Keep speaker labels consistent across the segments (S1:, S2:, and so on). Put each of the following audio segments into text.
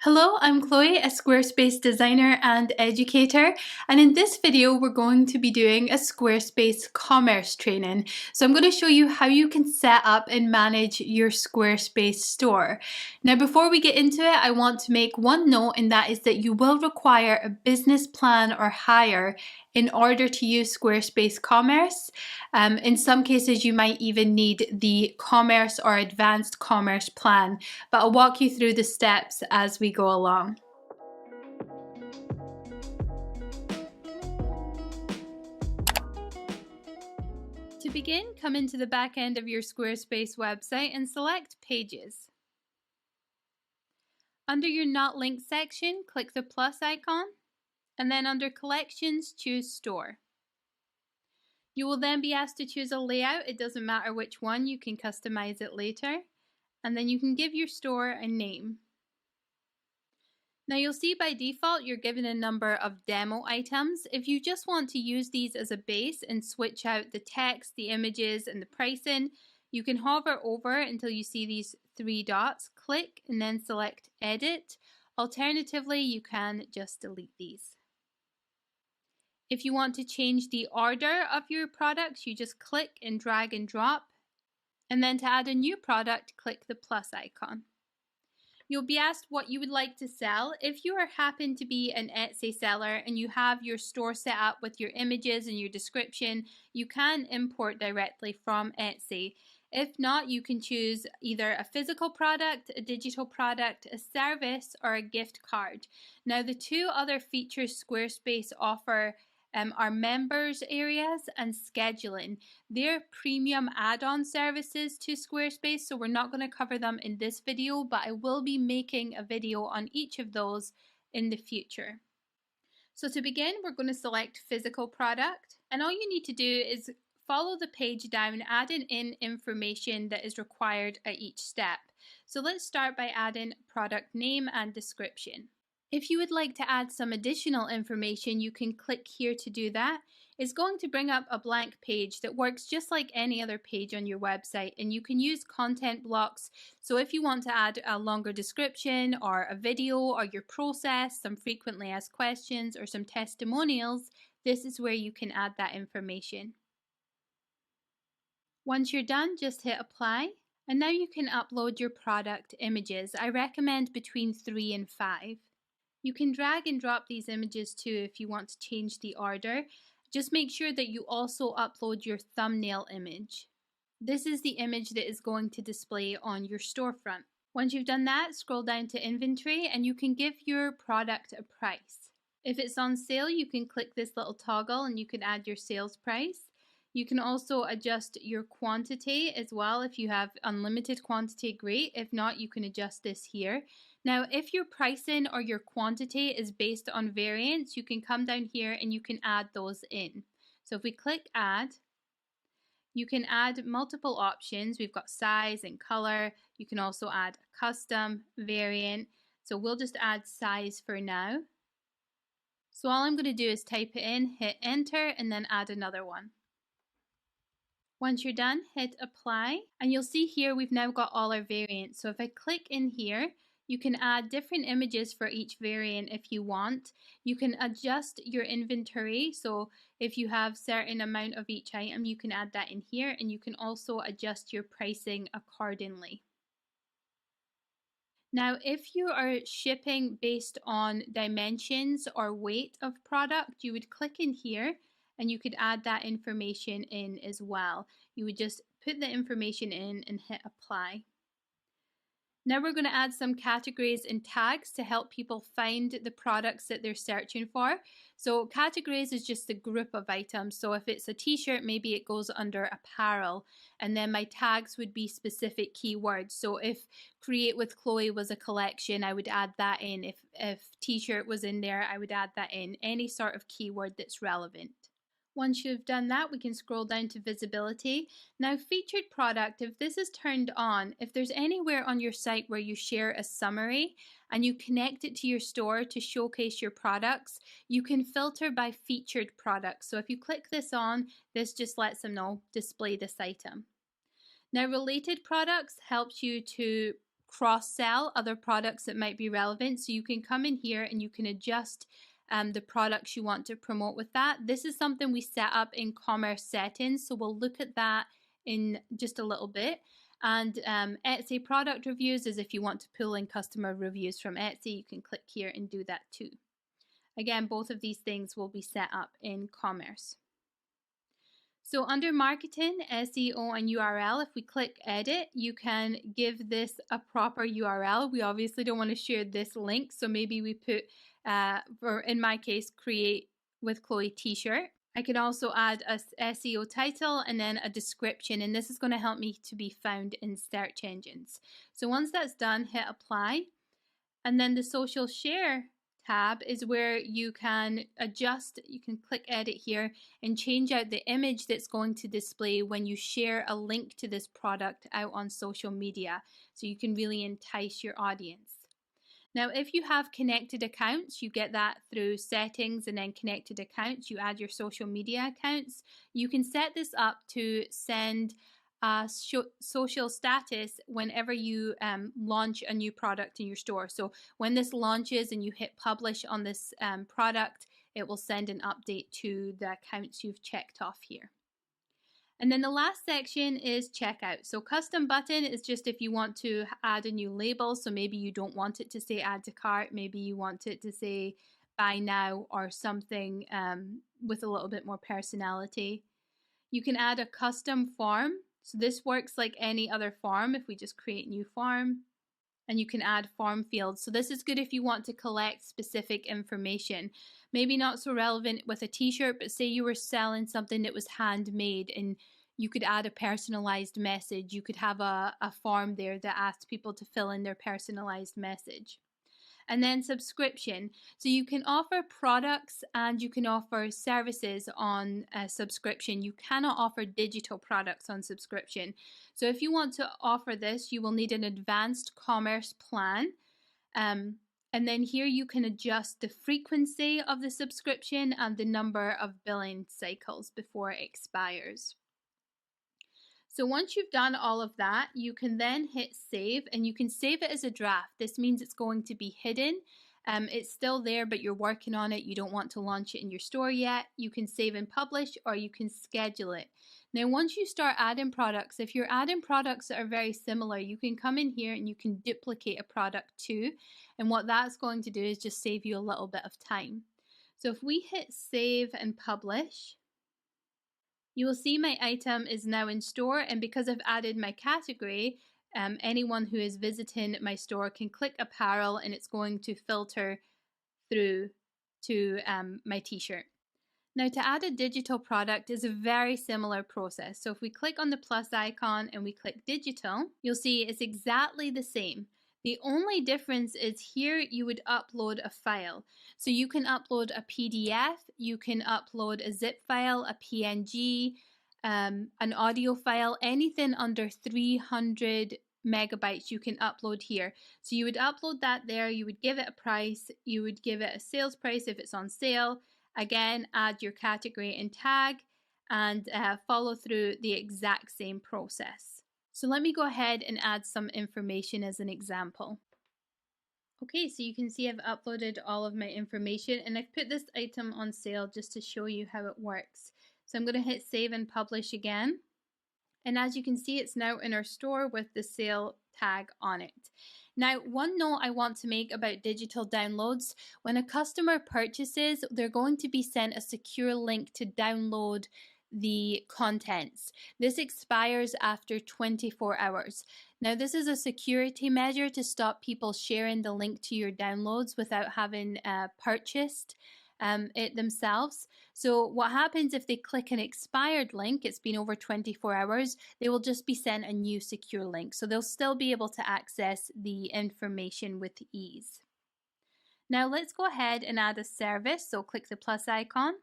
S1: Hello, I'm Chloe, a Squarespace designer and educator, and in this video we're going to be doing a Squarespace Commerce training. So I'm going to show you how you can set up and manage your Squarespace store. Now before we get into it, I want to make one note, and that is that you will require a business plan or hire in order to use Squarespace Commerce. In some cases you might even need the Commerce or Advanced Commerce plan, but I'll walk you through the steps as we go along. To begin, come into the back end of your Squarespace website and select Pages. Under your Not Linked section, click the plus icon, and then under Collections, choose Store. You will then be asked to choose a layout. It doesn't matter which one, you can customize it later. And then you can give your store a name. Now you'll see by default you're given a number of demo items. If you just want to use these as a base and switch out the text, the images, and the pricing, you can hover over until you see these three dots, click, and then select Edit. Alternatively, you can just delete these. If you want to change the order of your products, you just click and drag and drop. And then to add a new product, click the plus icon. You'll be asked what you would like to sell. If you happen to be an Etsy seller and you have your store set up with your images and your description, you can import directly from Etsy. If not, you can choose either a physical product, a digital product, a service, or a gift card. Now, the two other features Squarespace offer are members areas and scheduling. They're premium add-on services to Squarespace, so we're not going to cover them in this video, but I will be making a video on each of those in the future. So to begin, we're going to select physical product, and all you need to do is follow the page down, adding in information that is required at each step. So let's start by adding product name and description. If you would like to add some additional information, you can click here to do that. It's going to bring up a blank page that works just like any other page on your website, and you can use content blocks. So if you want to add a longer description or a video or your process, some frequently asked questions, or some testimonials, this is where you can add that information. Once you're done, just hit apply, and now you can upload your product images. I recommend between 3 and 5. You can drag and drop these images too if you want to change the order. Just make sure that you also upload your thumbnail image. This is the image that is going to display on your storefront. Once you've done that, scroll down to inventory and you can give your product a price. If it's on sale, you can click this little toggle and you can add your sales price. You can also adjust your quantity as well. If you have unlimited quantity, great. If not, you can adjust this here. Now, if your pricing or your quantity is based on variants, you can come down here and you can add those in. So if we click add, you can add multiple options. We've got size and color. You can also add custom, variant. So we'll just add size for now. So all I'm going to do is type it in, hit enter, and then add another one. Once you're done, hit apply, and you'll see here we've now got all our variants. So if I click in here, you can add different images for each variant if you want. You can adjust your inventory, so if you have a certain amount of each item, you can add that in here, and you can also adjust your pricing accordingly. Now, if you are shipping based on dimensions or weight of product, you would click in here and you could add that information in as well. You would just put the information in and hit apply. Now we're going to add some categories and tags to help people find the products that they're searching for. So categories is just a group of items. So if it's a t-shirt, maybe it goes under apparel. And then my tags would be specific keywords. So if Create with Chloe was a collection, I would add that in. If t-shirt was in there, I would add that in. Any sort of keyword that's relevant. Once you've done that, we can scroll down to visibility. Now, featured product, if this is turned on, if there's anywhere on your site where you share a summary and you connect it to your store to showcase your products, you can filter by featured products. So if you click this on, this just lets them know, display this item. Now, related products helps you to cross-sell other products that might be relevant. So you can come in here and you can adjust the products you want to promote with that. This is something we set up in commerce settings, so we'll look at that in just a little bit. And Etsy product reviews is if you want to pull in customer reviews from Etsy, you can click here and do that too. Again, both of these things will be set up in commerce. So under marketing, SEO, and URL, if we click edit, you can give this a proper URL. We obviously don't want to share this link, so maybe we put, for in my case, create with Chloë t-shirt. I can also add a SEO title and then a description, and this is going to help me to be found in search engines. So once that's done, hit apply, and then the social share tab is where you can adjust. You can click edit here and change out the image that's going to display when you share a link to this product out on social media, so you can really entice your audience. Now, if you have connected accounts, you get that through settings and then connected accounts. You add your social media accounts. You can set this up to send social status whenever you launch a new product in your store. So when this launches and you hit publish on this product, it will send an update to the accounts you've checked off here. And then the last section is checkout. So custom button is just if you want to add a new label. So maybe you don't want it to say add to cart. Maybe you want it to say buy now or something with a little bit more personality. You can add a custom form. So this works like any other form if we just create new form, and you can add form fields. So this is good if you want to collect specific information. Maybe not so relevant with a t-shirt, but say you were selling something that was handmade and you could add a personalized message. You could have a form there that asks people to fill in their personalized message. And then subscription. So you can offer products and you can offer services on a subscription. You cannot offer digital products on subscription. So if you want to offer this, you will need an advanced commerce plan. And then here you can adjust the frequency of the subscription and the number of billing cycles before it expires. So once you've done all of that, you can then hit save, and you can save it as a draft. This means it's going to be hidden. It's still there, but you're working on it. You don't want to launch it in your store yet. You can save and publish, or you can schedule it. Now, once you start adding products, if you're adding products that are very similar, you can come in here and you can duplicate a product too. And what that's going to do is just save you a little bit of time. So if we hit save and publish, you will see my item is now in store, and because I've added my category, anyone who is visiting my store can click apparel and it's going to filter through to my t-shirt. Now, to add a digital product is a very similar process. So if we click on the plus icon and we click digital, you'll see it's exactly the same. The only difference is here you would upload a file. So you can upload a PDF, you can upload a zip file, a PNG, an audio file, anything under 300 megabytes you can upload here. So you would upload that there, you would give it a price, you would give it a sales price if it's on sale. Again, add your category and tag, and follow through the exact same process. So let me go ahead and add some information as an example. Okay, so you can see I've uploaded all of my information, and I've put this item on sale just to show you how it works. So I'm going to hit save and publish again. And as you can see, it's now in our store with the sale tag on it. Now, one note I want to make about digital downloads: when a customer purchases, they're going to be sent a secure link to download the contents. This expires after 24 hours. Now, this is a security measure to stop people sharing the link to your downloads without having purchased it themselves. So what happens if they click an expired link, it's been over 24 hours, they will just be sent a new secure link. So they'll still be able to access the information with ease. Now let's go ahead and add a service. So click the plus icon,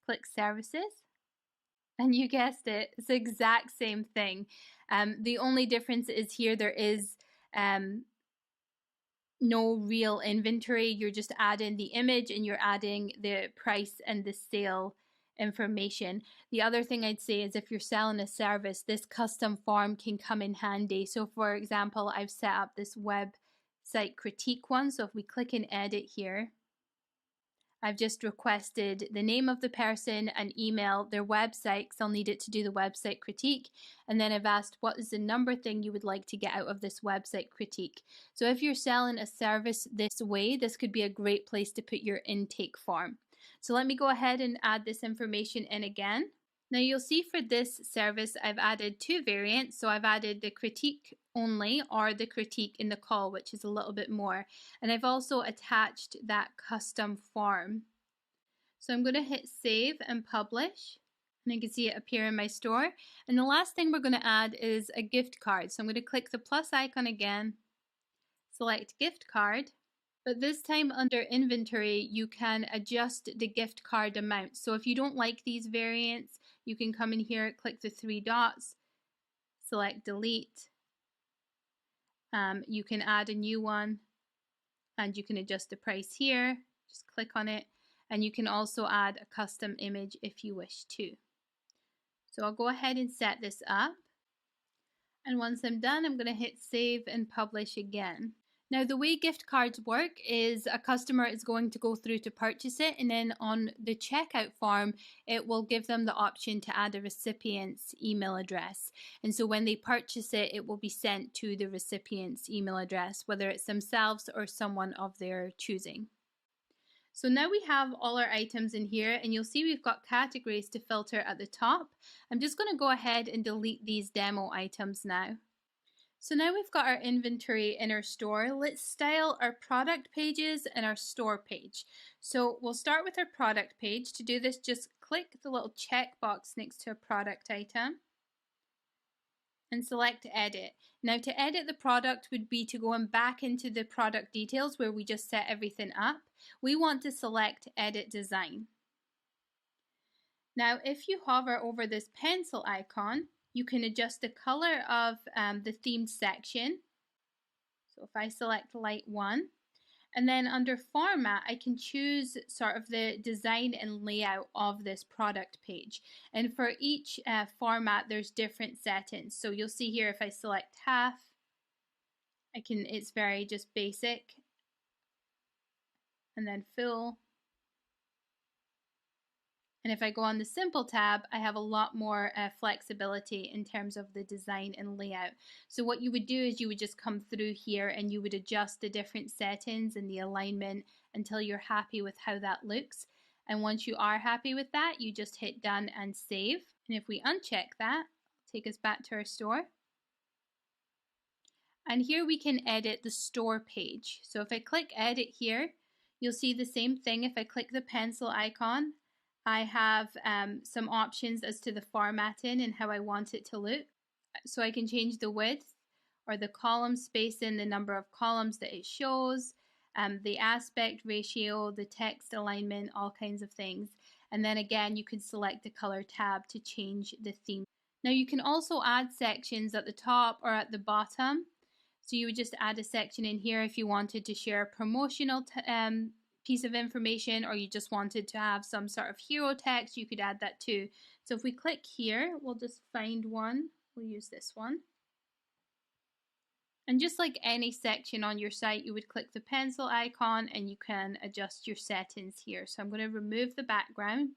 S1: click services, and you guessed it, it's the exact same thing. The only difference is here there is no real inventory. You're just adding the image and you're adding the price and the sale information. The other thing I'd say is if you're selling a service, this custom form can come in handy. So for example, I've set up this website critique one. So if we click and edit here, I've just requested the name of the person, an email, their website, because I'll need it to do the website critique. And then I've asked what is the number thing you would like to get out of this website critique. So if you're selling a service this way, this could be a great place to put your intake form. So let me go ahead and add this information in again. Now you'll see for this service, I've added two variants. So I've added the critique only or the critique in the call, which is a little bit more. And I've also attached that custom form. So I'm going to hit save and publish. And you can see it appear in my store. And the last thing we're going to add is a gift card. So I'm going to click the plus icon again, select gift card. But this time under inventory, you can adjust the gift card amount. So if you don't like these variants, you can come in here, click the three dots, select delete. You can add a new one and you can adjust the price here. Just click on it. And you can also add a custom image if you wish to. So I'll go ahead and set this up. And once I'm done, I'm going to hit save and publish again. Now the way gift cards work is a customer is going to go through to purchase it, and then on the checkout form it will give them the option to add a recipient's email address. And so when they purchase it, it will be sent to the recipient's email address, whether it's themselves or someone of their choosing. So now we have all our items in here, and you'll see we've got categories to filter at the top. I'm just going to go ahead and delete these demo items now. So now we've got our inventory in our store. Let's style our product pages and our store page. So we'll start with our product page. To do this, just click the little checkbox next to a product item and select edit. Now to edit the product would be to go back into the product details where we just set everything up. We want to select edit design. Now if you hover over this pencil icon, you can adjust the color of the themed section. So if I select light 1, and then under format, I can choose sort of the design and layout of this product page. And for each format, there's different settings. So you'll see here if I select half, it's very just basic, and then full. And if I go on the simple tab, I have a lot more flexibility in terms of the design and layout. So what you would do is you would just come through here and you would adjust the different settings and the alignment until you're happy with how that looks. And once you are happy with that, you just hit done and save. And if we uncheck that, take us back to our store. And here we can edit the store page. So if I click edit here, you'll see the same thing. If I click the pencil icon, I have some options as to the formatting and how I want it to look. So I can change the width or the column spacing, the number of columns that it shows, the aspect ratio, the text alignment, all kinds of things. And then again, you can select the color tab to change the theme. Now you can also add sections at the top or at the bottom. So you would just add a section in here if you wanted to share a promotional piece of information, or you just wanted to have some sort of hero text, you could add that too. So if we click here, we'll just find one. We'll use this one. And just like any section on your site, you would click the pencil icon and you can adjust your settings here. So I'm going to remove the background,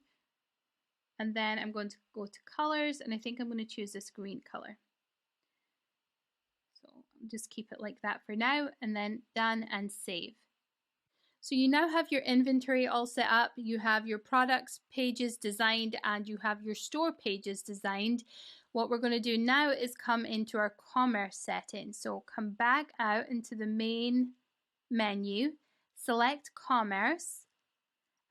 S1: and then I'm going to go to colors, and I think I'm going to choose this green color. So just keep it like that for now, and then done and save. So you now have your inventory all set up, you have your products pages designed, and you have your store pages designed. What we're going to do now is come into our commerce settings. So come back out into the main menu, select commerce,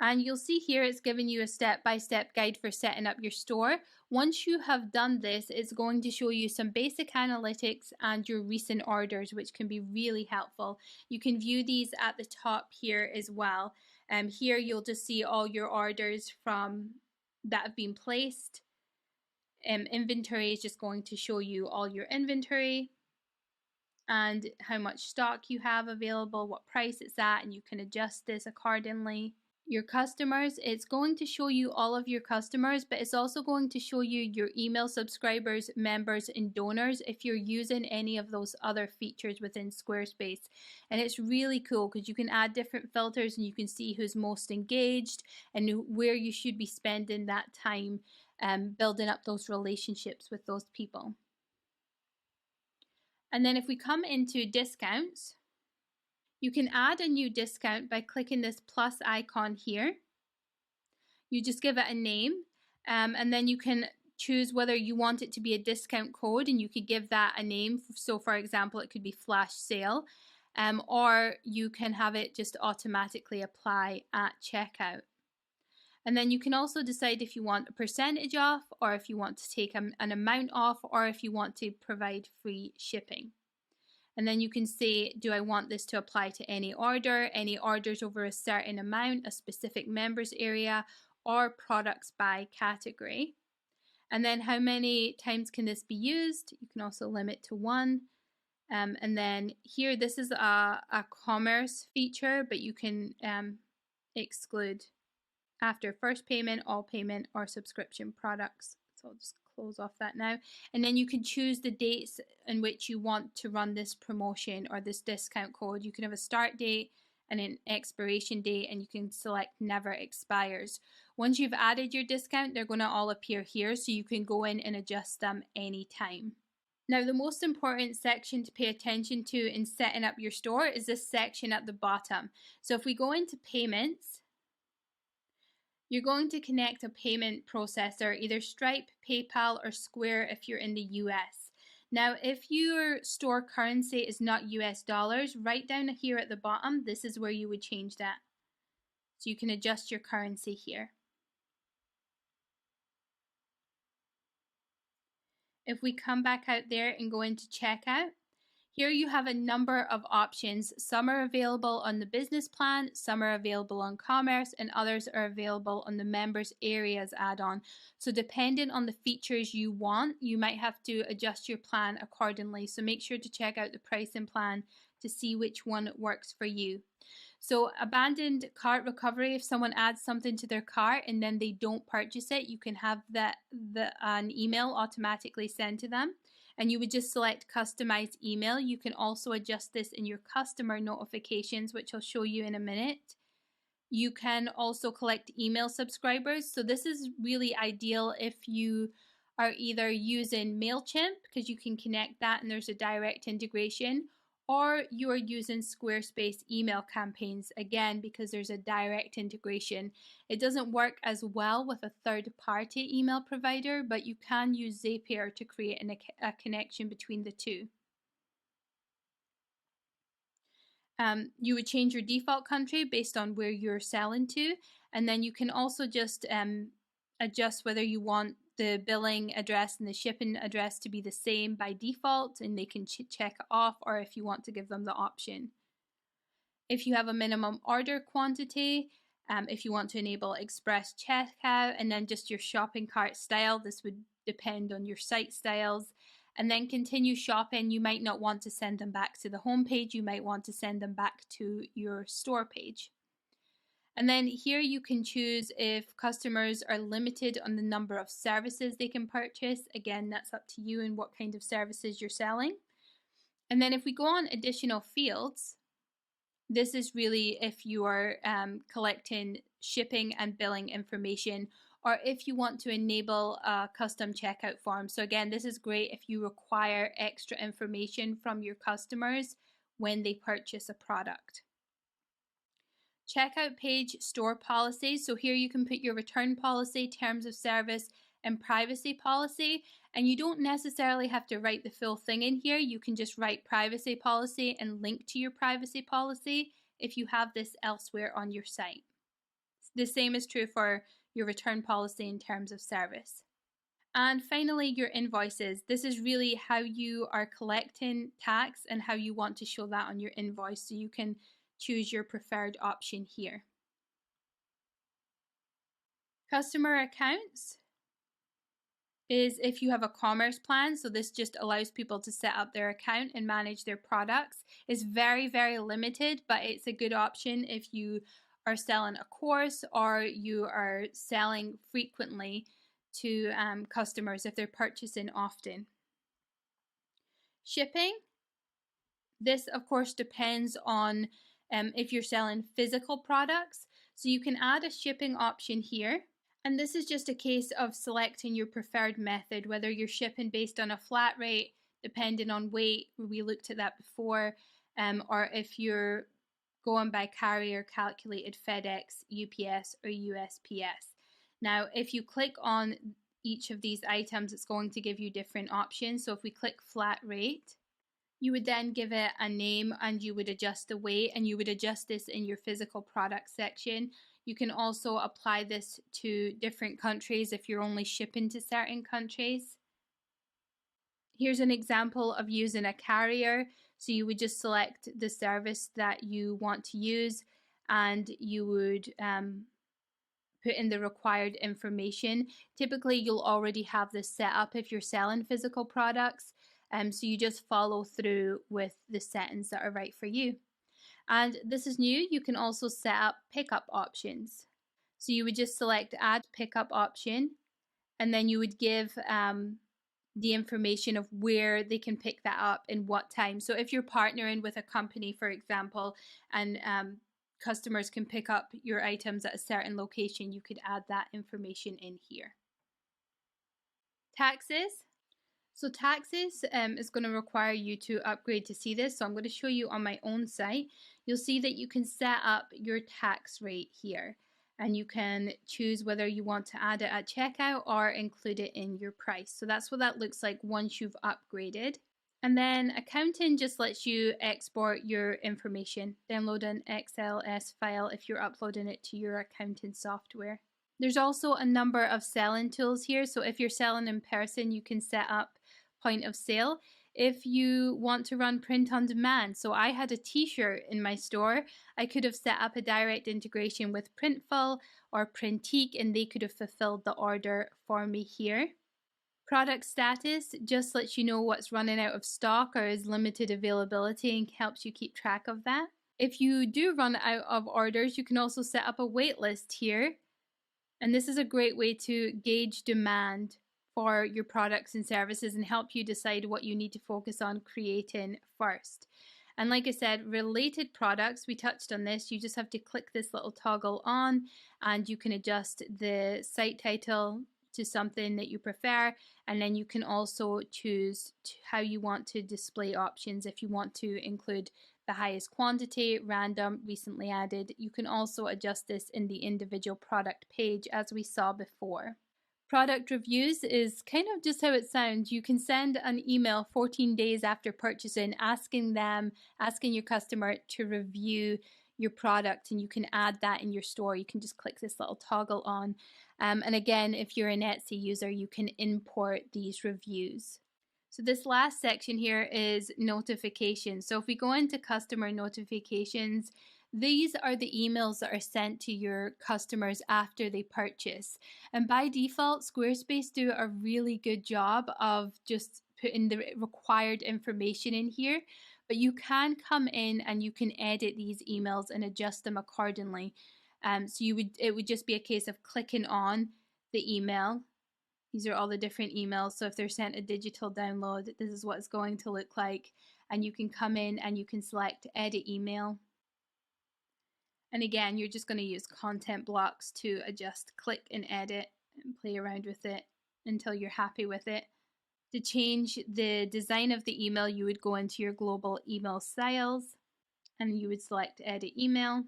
S1: and you'll see here it's giving you a step-by-step guide for setting up your store. Once you have done this, it's going to show you some basic analytics and your recent orders, which can be really helpful. You can view these at the top here as well. Here you'll just see all your orders from that have been placed. Inventory is just going to show you all your inventory and how much stock you have available, what price it's at, and you can adjust this accordingly. your customers, it's going to show you all of your customers, but it's also going to show you your email subscribers, members, and donors if you're using any of those other features within Squarespace. And it's really cool because you can add different filters and you can see who's most engaged and where you should be spending that time building up those relationships with those people. And then if we come into discounts, you can add a new discount by clicking this plus icon here. You just give it a name, and then you can choose whether you want it to be a discount code, and you could give that a name. So for example, it could be flash sale, or you can have it just automatically apply at checkout. And then you can also decide if you want a percentage off, or if you want to take an amount off, or if you want to provide free shipping. And then you can say, do I want this to apply to any orders over a certain amount, a specific members area, or products by category. And then how many times can this be used? You can also limit to 1. And then here, this is a commerce feature, but you can exclude after first payment, all payment, or subscription products. So I'll just close off that now. And then you can choose the dates in which you want to run this promotion or this discount code. You can have a start date and an expiration date, and you can select never expires. Once you've added your discount, they're going to all appear here, so you can go in and adjust them anytime. Now, the most important section to pay attention to in setting up your store is this section at the bottom. So if we go into payments, you're going to connect a payment processor, either Stripe, PayPal, or Square if you're in the US. Now, if your store currency is not US dollars, right down here at the bottom, this is where you would change that. So you can adjust your currency here. If we come back out there and go into checkout, here you have a number of options. Some are available on the business plan, some are available on commerce, and others are available on the members areas add-on. So depending on the features you want, you might have to adjust your plan accordingly. So make sure to check out the pricing plan to see which one works for you. So abandoned cart recovery, if someone adds something to their cart and then they don't purchase it, you can have an email automatically sent to them. And you would just select customize email. You can also adjust this in your customer notifications, which I'll show you in a minute. You can also collect email subscribers. So this is really ideal if you are either using MailChimp, because you can connect that and there's a direct integration, or you are using Squarespace email campaigns, again, because there's a direct integration. It doesn't work as well with a third-party email provider, but you can use Zapier to create a connection between the two. You would change your default country based on where you're selling to, and then you can also just adjust whether you want the billing address and the shipping address to be the same by default, and they can check it off, or if you want to give them the option. If you have a minimum order quantity, if you want to enable express checkout, and then just your shopping cart style, this would depend on your site styles. And then continue shopping, you might not want to send them back to the home page, you might want to send them back to your store page. And then here you can choose if customers are limited on the number of services they can purchase. Again, that's up to you and what kind of services you're selling. And then if we go on additional fields, this is really if you are collecting shipping and billing information, or if you want to enable a custom checkout form. So again, this is great if you require extra information from your customers when they purchase a product. Checkout page store policies. So here you can put your return policy, terms of service, and privacy policy. And you don't necessarily have to write the full thing in here. You can just write privacy policy and link to your privacy policy if you have this elsewhere on your site. The same is true for your return policy and terms of service. And finally, your invoices. This is really how you are collecting tax and how you want to show that on your invoice. So you can choose your preferred option here. Customer accounts is if you have a commerce plan. So this just allows people to set up their account and manage their products. It's very, very limited, but it's a good option if you are selling a course or you are selling frequently to customers if they're purchasing often. Shipping. This, of course, depends on if you're selling physical products. So you can add a shipping option here. And this is just a case of selecting your preferred method, whether you're shipping based on a flat rate, depending on weight, we looked at that before, or if you're going by carrier calculated FedEx, UPS, or USPS. Now, if you click on each of these items, it's going to give you different options. So if we click flat rate, you would then give it a name and you would adjust the weight, and you would adjust this in your physical product section. You can also apply this to different countries if you're only shipping to certain countries. Here's an example of using a carrier. So you would just select the service that you want to use, and you would put in the required information. Typically, you'll already have this set up if you're selling physical products. So you just follow through with the settings that are right for you. And this is new. You can also set up pickup options. So you would just select add pickup option, and then you would give the information of where they can pick that up and what time. So if you're partnering with a company, for example, and customers can pick up your items at a certain location, you could add that information in here. Taxes. So taxes is going to require you to upgrade to see this. So I'm going to show you on my own site. You'll see that you can set up your tax rate here, and you can choose whether you want to add it at checkout or include it in your price. So that's what that looks like once you've upgraded. And then accounting just lets you export your information, download an XLS file if you're uploading it to your accounting software. There's also a number of selling tools here. So if you're selling in person, you can set up point of sale. If you want to run print on demand, so I had a t-shirt in my store, I could have set up a direct integration with Printful or Printique, and they could have fulfilled the order for me here. Product status just lets you know what's running out of stock or is limited availability and helps you keep track of that. If you do run out of orders, you can also set up a wait list here. And this is a great way to gauge demand for your products and services and help you decide what you need to focus on creating first. And like I said, related products, we touched on this. You just have to click this little toggle on, and you can adjust the site title to something that you prefer. And then you can also choose how you want to display options. If you want to include the highest quantity, random, recently added. You can also adjust this in the individual product page as we saw before. Product reviews is kind of just how it sounds. You can send an email 14 days after purchasing asking your customer to review your product, and you can add that in your store. You can just click this little toggle on. And again, if you're an Etsy user, you can import these reviews. So this last section here is notifications. So if we go into customer notifications, these are the emails that are sent to your customers after they purchase. And by default, Squarespace do a really good job of just putting the required information in here. But you can come in and you can edit these emails and adjust them accordingly. So it would just be a case of clicking on the email. These are all the different emails. So if they're sent a digital download, this is what it's going to look like. And you can come in and you can select edit email. And again, you're just going to use content blocks to adjust, click and edit and play around with it until you're happy with it. To change the design of the email, you would go into your global email styles and you would select edit email.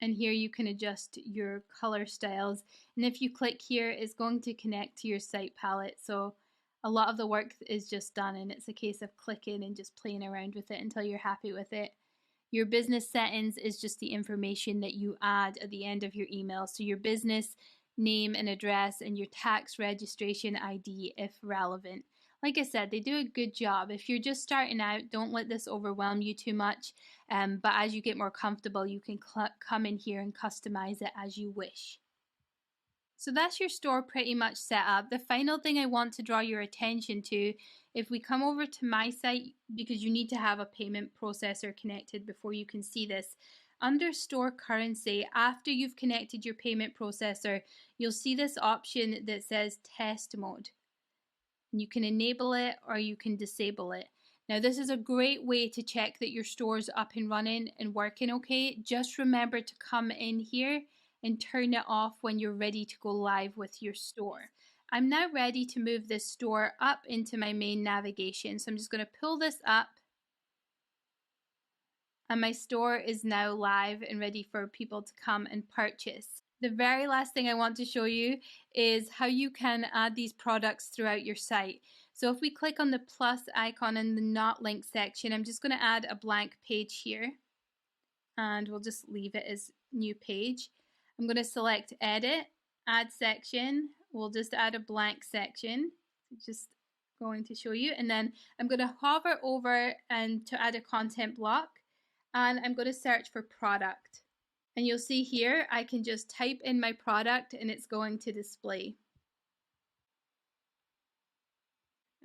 S1: And here you can adjust your color styles. And if you click here, it's going to connect to your site palette. So a lot of the work is just done, and it's a case of clicking and just playing around with it until you're happy with it. Your business settings is just the information that you add at the end of your email. So your business name and address and your tax registration ID if relevant. Like I said, they do a good job. If you're just starting out, don't let this overwhelm you too much. But as you get more comfortable, you can come in here and customize it as you wish. So that's your store pretty much set up. The final thing I want to draw your attention to, if we come over to my site, because you need to have a payment processor connected before you can see this, under store currency, after you've connected your payment processor, you'll see this option that says test mode. You can enable it or you can disable it. Now, this is a great way to check that your store's up and running and working okay. Just remember to come in here and turn it off when you're ready to go live with your store. I'm now ready to move this store up into my main navigation. So I'm just going to pull this up, and my store is now live and ready for people to come and purchase. The very last thing I want to show you is how you can add these products throughout your site. So if we click on the plus icon in the not linked section, I'm just going to add a blank page here, and we'll just leave it as new page. I'm going to select edit, add section. We'll just add a blank section. Just going to show you, and then I'm going to hover over and to add a content block, and I'm going to search for product. And you'll see here I can just type in my product and it's going to display.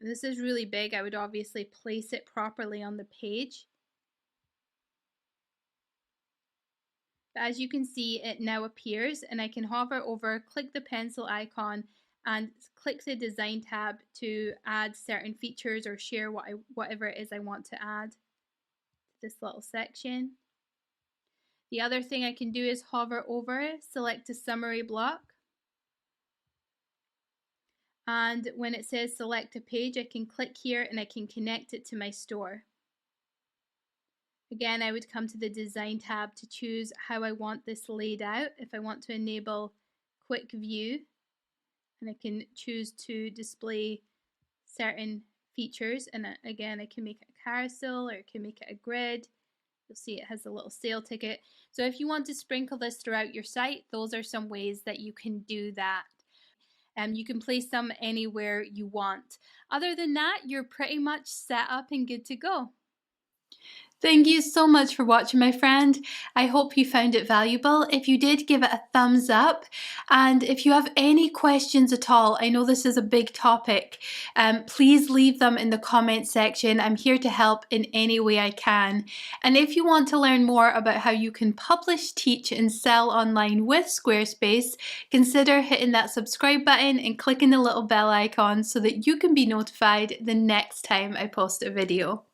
S1: This is really big. I would obviously place it properly on the page. But as you can see, it now appears, and I can hover over, click the pencil icon, and click the design tab to add certain features or share whatever it is I want to add to this little section. The other thing I can do is hover over, select a summary block, and when it says select a page, I can click here and I can connect it to my store. Again, I would come to the design tab to choose how I want this laid out. If I want to enable quick view, and I can choose to display certain features, and again I can make it a carousel or I can make it a grid. You'll see it has a little sale ticket. So if you want to sprinkle this throughout your site, those are some ways that you can do that. You can place them anywhere you want. Other than that, you're pretty much set up and good to go. Thank you so much for watching, my friend. I hope you found it valuable. If you did, give it a thumbs up. And if you have any questions at all, I know this is a big topic, please leave them in the comment section. I'm here to help in any way I can. And if you want to learn more about how you can publish, teach, and sell online with Squarespace, consider hitting that subscribe button and clicking the little bell icon so that you can be notified the next time I post a video.